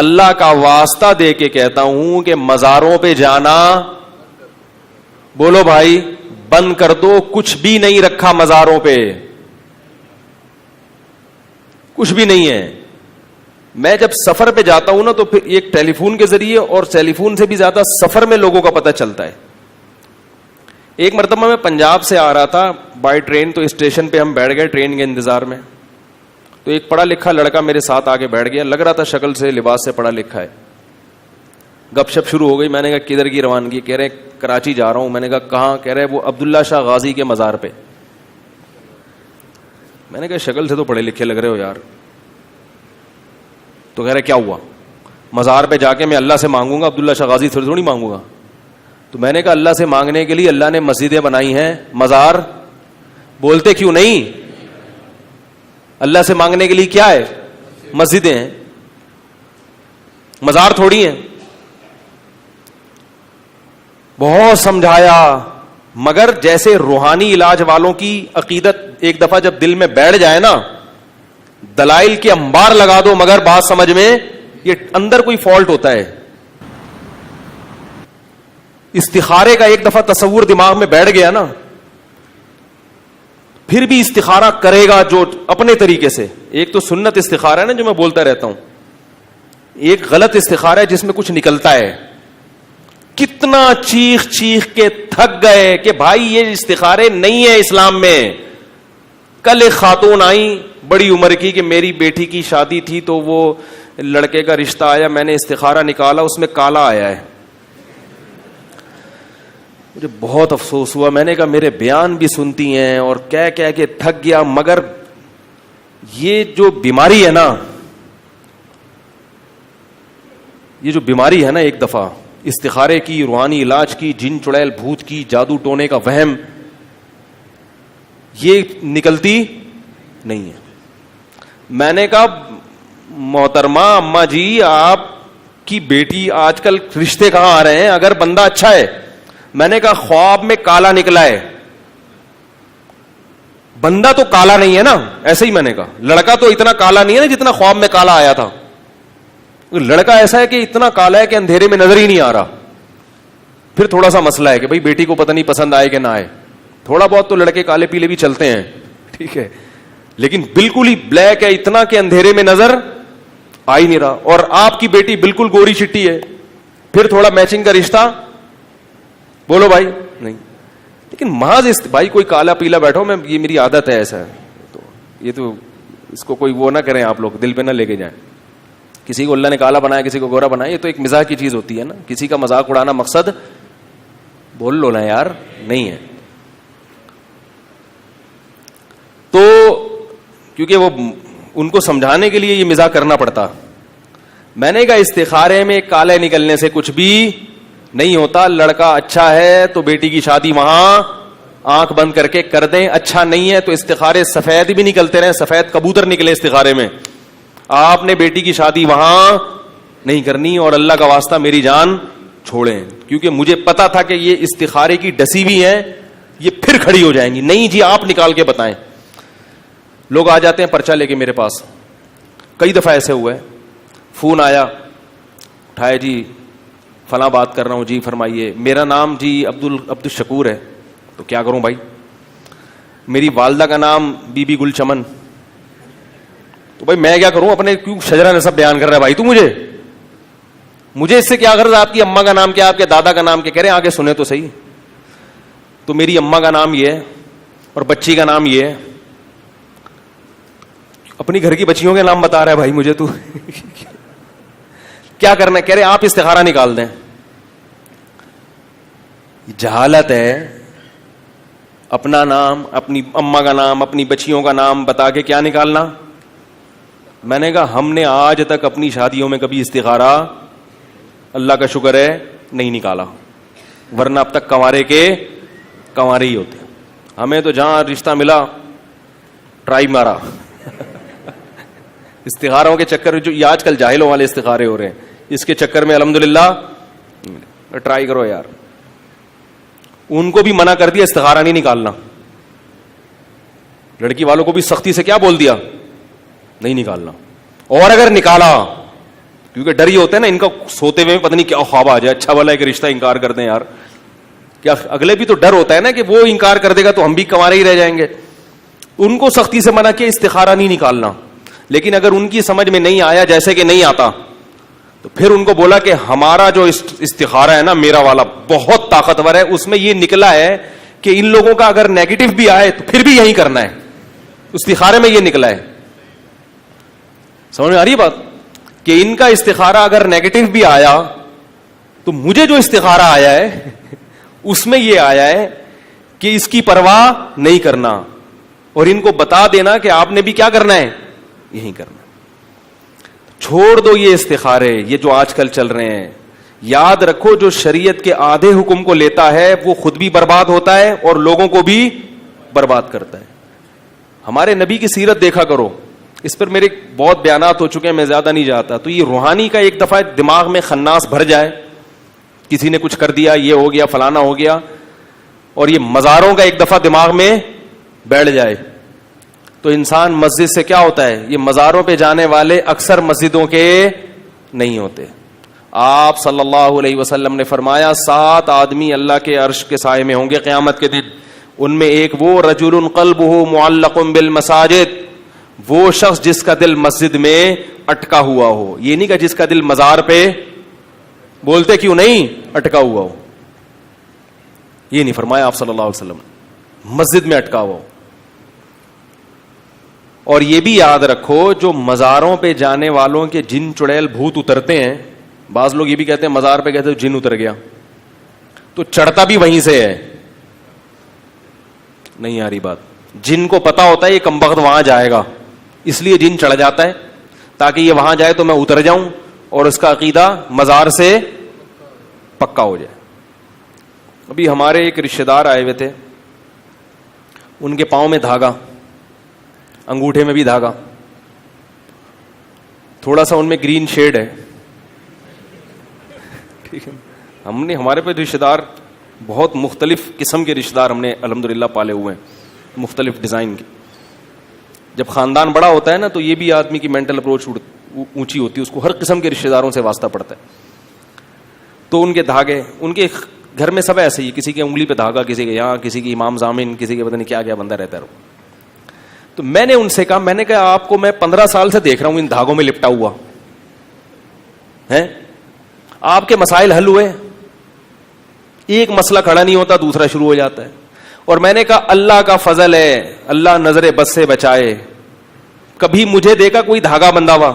اللہ کا واسطہ دے کے کہتا ہوں کہ مزاروں پہ جانا بولو بھائی بند کر دو. کچھ بھی نہیں رکھا مزاروں پہ, کچھ بھی نہیں ہے. میں جب سفر پہ جاتا ہوں نا تو پھر ایک ٹیلی فون کے ذریعے, اور ٹیلی فون سے بھی زیادہ سفر میں لوگوں کا پتہ چلتا ہے. ایک مرتبہ میں پنجاب سے آ رہا تھا بائی ٹرین, تو اسٹیشن پہ ہم بیٹھ گئے ٹرین کے انتظار میں. تو ایک پڑھا لکھا لڑکا میرے ساتھ آ کے بیٹھ گیا, لگ رہا تھا شکل سے لباس سے پڑھا لکھا ہے. گپ شپ شروع ہو گئی. میں نے کہا کدھر کی روانگی؟ کہہ رہے کراچی جا رہا ہوں. میں نے کہا کہاں؟ کہہ رہے وہ عبداللہ شاہ غازی کے مزار پہ. میں نے کہا شکل سے تو پڑھے لکھے لگ رہے ہو یار. تو کہہ رہے کیا ہوا؟ مزار پہ جا کے میں اللہ سے مانگوں گا, عبداللہ شاہ غازی سے تھوڑی مانگوں گا. تو میں نے کہا اللہ سے مانگنے کے لیے اللہ نے مسجدیں بنائی ہیں, مزار بولتے کیوں نہیں؟ اللہ سے مانگنے کے لیے کیا ہے؟ مسجدیں ہیں, مزار تھوڑی ہیں. بہت سمجھایا, مگر جیسے روحانی علاج والوں کی عقیدت ایک دفعہ جب دل میں بیٹھ جائے نا, دلائل کے انبار لگا دو مگر بات سمجھ میں یہ اندر کوئی فالٹ ہوتا ہے. استخارے کا ایک دفعہ تصور دماغ میں بیٹھ گیا نا, پھر بھی استخارہ کرے گا جو اپنے طریقے سے. ایک تو سنت استخارہ ہے نا جو میں بولتا رہتا ہوں, ایک غلط استخارہ ہے جس میں کچھ نکلتا ہے. کتنا چیخ چیخ کے تھک گئے کہ بھائی یہ استخارے نہیں ہے اسلام میں. کل ایک خاتون آئی بڑی عمر کی کہ میری بیٹی کی شادی تھی تو وہ لڑکے کا رشتہ آیا, میں نے استخارہ نکالا اس میں کالا آیا ہے. مجھے بہت افسوس ہوا. میں نے کہا میرے بیان بھی سنتی ہیں اور کہہ کے تھک گیا, مگر یہ جو بیماری ہے نا, یہ جو بیماری ہے نا ایک دفعہ استخارے کی, روحانی علاج کی, جن چڑیل بھوت کی, جادو ٹونے کا وہم, یہ نکلتی نہیں ہے. میں نے کہا محترمہ اماں جی آپ کی بیٹی آج کل رشتے کہاں آ رہے ہیں اگر بندہ اچھا ہے. میں نے کہا خواب میں کالا نکلا ہے, بندہ تو کالا نہیں ہے نا. ایسے ہی میں نے کہا لڑکا تو اتنا کالا نہیں ہے نا جتنا خواب میں کالا آیا تھا. لڑکا ایسا ہے کہ اتنا کالا ہے کہ اندھیرے میں نظر ہی نہیں آ رہا. پھر تھوڑا سا مسئلہ ہے کہ بھائی بیٹی کو پتہ نہیں پسند آئے کہ نہ آئے. تھوڑا بہت تو لڑکے کالے پیلے بھی چلتے ہیں, ٹھیک ہے, لیکن بالکل ہی بلیک ہے اتنا کہ اندھیرے میں نظر آ ہی نہیں رہا. اور آپ کی بیٹی بالکل گوری چٹی ہے, پھر تھوڑا میچنگ کا رشتہ بولو بھائی نہیں. لیکن محض بھائی کوئی کالا پیلا بیٹھو, میں یہ میری عادت ہے ایسا ہے, تو یہ تو اس کو کوئی وہ نہ کریں آپ لوگ, دل پہ نہ لے کے جائیں. کسی کو اللہ نے کالا بنایا کسی کو گورا بنایا, یہ تو ایک مزاح کی چیز ہوتی ہے نا. کسی کا مذاق اڑانا مقصد بول لو نا یار نہیں ہے. تو کیونکہ وہ ان کو سمجھانے کے لیے یہ مزاح کرنا پڑتا. میں نے کہا استخارے میں کالے نکلنے سے کچھ بھی نہیں ہوتا. لڑکا اچھا ہے تو بیٹی کی شادی وہاں آنکھ بند کر کے کر دیں, اچھا نہیں ہے تو استخارے سفید بھی نکلتے رہے, سفید کبوتر نکلے استخارے میں, آپ نے بیٹی کی شادی وہاں نہیں کرنی. اور اللہ کا واسطہ میری جان چھوڑیں, کیونکہ مجھے پتا تھا کہ یہ استخارے کی ڈسی ہوئی ہیں, یہ پھر کھڑی ہو جائیں گی. نہیں جی آپ نکال کے بتائیں. لوگ آ جاتے ہیں پرچہ لے کے میرے پاس. کئی دفعہ ایسے ہوا ہے, فون آیا, اٹھائے جی فلاں بات کر رہا ہوں, جی فرمائیے. میرا نام جی عبد الشکور ہے. تو کیا کروں بھائی؟ میری والدہ کا نام بی بی گل چمن. تو بھائی میں کیا کروں, اپنے کیوں شجرہ نسب بیان کر رہا ہے بھائی تو مجھے اس سے کیا غرض؟ آپ کی اماں کا نام کیا, آپ کے دادا کا نام کیا؟ کہہ رہے ہیں آگے سنے تو صحیح. تو میری اماں کا نام یہ ہے اور بچی کا نام یہ ہے. اپنی گھر کی بچیوں کے نام بتا رہا ہے بھائی مجھے, تو کیا کرنا ہے؟ کہہ رہے آپ استخارہ نکال دیں. جہالت ہے. اپنا نام, اپنی اماں کا نام, اپنی بچیوں کا نام بتا کے کیا نکالنا؟ میں نے کہا ہم نے آج تک اپنی شادیوں میں کبھی استخارہ اللہ کا شکر ہے نہیں نکالا, ورنہ اب تک کنوارے کے کنوارے ہی ہوتے. ہمیں تو جہاں رشتہ ملا ٹرائی مارا. استخاروں کے چکر جو یہ آج کل جاہلوں والے استخارے ہو رہے ہیں, اس کے چکر میں الحمدللہ ٹرائی کرو یار. ان کو بھی منع کر دیا استخارہ نہیں نکالنا. لڑکی والوں کو بھی سختی سے کیا بول دیا؟ نہیں نکالنا. اور اگر نکالا کیونکہ ڈر یہ ہوتا ہے نا ان کا سوتے ہوئے پتہ نہیں کیا خواب آ جائے, اچھا والا ایک رشتہ انکار کر دیں یار, کیا اگلے بھی تو ڈر ہوتا ہے نا کہ وہ انکار کر دے گا تو ہم بھی کنوارے ہی رہ جائیں گے. ان کو سختی سے منع کیا استخارہ نہیں نکالنا, لیکن اگر ان کی سمجھ میں نہیں آیا جیسے کہ نہیں آتا تو پھر ان کو بولا کہ ہمارا جو استخارہ ہے نا میرا والا بہت طاقتور ہے, اس میں یہ نکلا ہے کہ ان لوگوں کا اگر نیگیٹو بھی آئے تو پھر بھی یہی کرنا ہے. استخارے میں یہ نکلا ہے, سمجھ میں آ رہی ہے بات, کہ ان کا استخارہ اگر نیگیٹو بھی آیا تو مجھے جو استخارہ آیا ہے اس میں یہ آیا ہے کہ اس کی پرواہ نہیں کرنا, اور ان کو بتا دینا کہ آپ نے بھی کیا کرنا ہے, یہی کرنا. چھوڑ دو یہ استخارے یہ جو آج کل چل رہے ہیں. یاد رکھو جو شریعت کے آدھے حکم کو لیتا ہے وہ خود بھی برباد ہوتا ہے اور لوگوں کو بھی برباد کرتا ہے. ہمارے نبی کی سیرت دیکھا کرو, اس پر میرے بہت بیانات ہو چکے ہیں, میں زیادہ نہیں جاتا. تو یہ روحانی کا ایک دفعہ دماغ میں خناس بھر جائے, کسی نے کچھ کر دیا, یہ ہو گیا, فلانا ہو گیا, اور یہ مزاروں کا ایک دفعہ دماغ میں بیٹھ جائے تو انسان مسجد سے کیا ہوتا ہے, یہ مزاروں پہ جانے والے اکثر مسجدوں کے نہیں ہوتے. آپ صلی اللہ علیہ وسلم نے فرمایا 7 آدمی اللہ کے عرش کے سائے میں ہوں گے قیامت کے دن, ان میں ایک وہ رجل قلبہ معلق بالمساجد, وہ شخص جس کا دل مسجد میں اٹکا ہوا ہو. یہ نہیں کہ جس کا دل مزار پہ بولتے کیوں نہیں اٹکا ہوا ہو, یہ نہیں فرمایا آپ صلی اللہ علیہ وسلم, مسجد میں اٹکا ہوا ہو. اور یہ بھی یاد رکھو جو مزاروں پہ جانے والوں کے جن چڑیل بھوت اترتے ہیں, بعض لوگ یہ بھی کہتے ہیں مزار پہ کہتے ہیں جن اتر گیا, تو چڑھتا بھی وہیں سے ہے. نہیں آ رہی بات. جن کو پتا ہوتا ہے یہ کمبخت وہاں جائے گا, اس لیے جن چڑھ جاتا ہے تاکہ یہ وہاں جائے تو میں اتر جاؤں اور اس کا عقیدہ مزار سے پکا ہو جائے. ابھی ہمارے ایک رشتے دار آئے ہوئے تھے, ان کے پاؤں میں دھاگا, انگوٹھے میں بھی دھاگا, تھوڑا سا ان میں گرین شیڈ ہے, ٹھیک ہے. ہم نے ہمارے پہ رشتے دار بہت مختلف قسم کے رشتے دار ہم نے الحمدللہ پالے ہوئے ہیں, مختلف ڈیزائن کے. جب خاندان بڑا ہوتا ہے نا تو یہ بھی آدمی کی مینٹل اپروچ اونچی ہوتی ہے, اس کو ہر قسم کے رشتے داروں سے واسطہ پڑتا ہے. تو ان کے دھاگے, ان کے گھر میں سب ایسے ہی, کسی کے انگلی پہ دھاگا, کسی کے یہاں, کسی کی امام ضامن, کسی کے پتہ نہیں کیا کیا بندہ رہتا ہے. تو میں نے ان سے کہا, میں نے کہا آپ کو میں 15 سال سے دیکھ رہا ہوں ان دھاگوں میں لپٹا ہوا ہے, آپ کے مسائل حل ہوئے؟ ایک مسئلہ کھڑا نہیں ہوتا دوسرا شروع ہو جاتا ہے. اور میں نے کہا اللہ کا فضل ہے, اللہ نظر بد سے بچائے, کبھی مجھے دیکھا کوئی دھاگا بندھا ہوا؟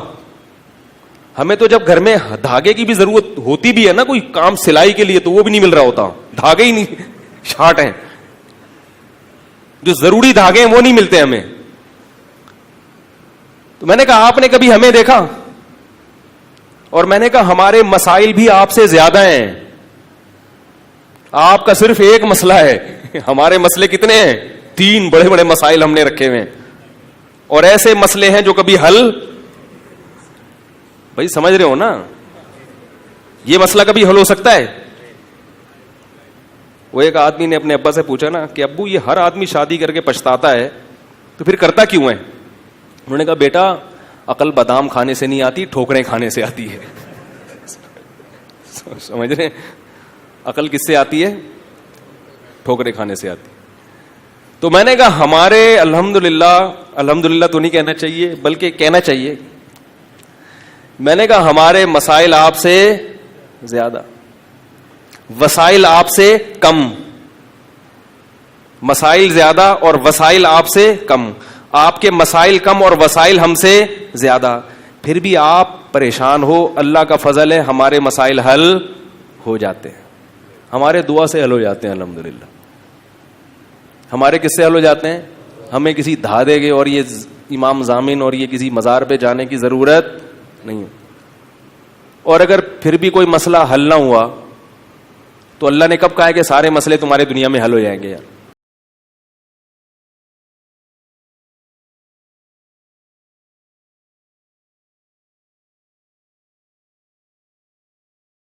ہمیں تو جب گھر میں دھاگے کی بھی ضرورت ہوتی بھی ہے نا, کوئی کام سلائی کے لیے, تو وہ بھی نہیں مل رہا ہوتا, دھاگے ہی نہیں شارٹ ہیں, جو ضروری دھاگے ہیں وہ نہیں ملتے ہمیں. تو میں نے کہا آپ نے کبھی ہمیں دیکھا؟ اور میں نے کہا ہمارے مسائل بھی آپ سے زیادہ ہیں, آپ کا صرف ایک مسئلہ ہے, ہمارے مسئلے کتنے ہیں؟ 3 بڑے بڑے مسائل ہم نے رکھے ہوئے ہیں, اور ایسے مسئلے ہیں جو کبھی حل, بھائی سمجھ رہے ہو نا, یہ مسئلہ کبھی حل ہو سکتا ہے؟ وہ ایک آدمی نے اپنے ابا سے پوچھا نا کہ ابو یہ ہر آدمی شادی کر کے پچھتاتا ہے تو پھر کرتا کیوں ہے؟ انہوں نے کہا بیٹا عقل بادام کھانے سے نہیں آتی, ٹھوکریں کھانے سے آتی ہے. سمجھ رہے ہیں, عقل کس سے آتی ہے؟ ٹھوکریں کھانے سے آتی. تو میں نے کہا ہمارے الحمدللہ تو نہیں کہنا چاہیے بلکہ کہنا چاہیے, میں نے کہا ہمارے مسائل آپ سے زیادہ, وسائل آپ سے کم. مسائل زیادہ اور وسائل آپ سے کم, آپ کے مسائل کم اور وسائل ہم سے زیادہ, پھر بھی آپ پریشان ہو. اللہ کا فضل ہے ہمارے مسائل حل ہو جاتے ہیں, ہمارے دعا سے حل ہو جاتے ہیں الحمدللہ. ہمارے کس سے حل ہو جاتے ہیں؟ ہمیں کسی دھاگے کے اور یہ امام ضامن اور یہ کسی مزار پہ جانے کی ضرورت نہیں. اور اگر پھر بھی کوئی مسئلہ حل نہ ہوا تو اللہ نے کب کہا ہے کہ سارے مسئلے تمہارے دنیا میں حل ہو جائیں گے؟ یار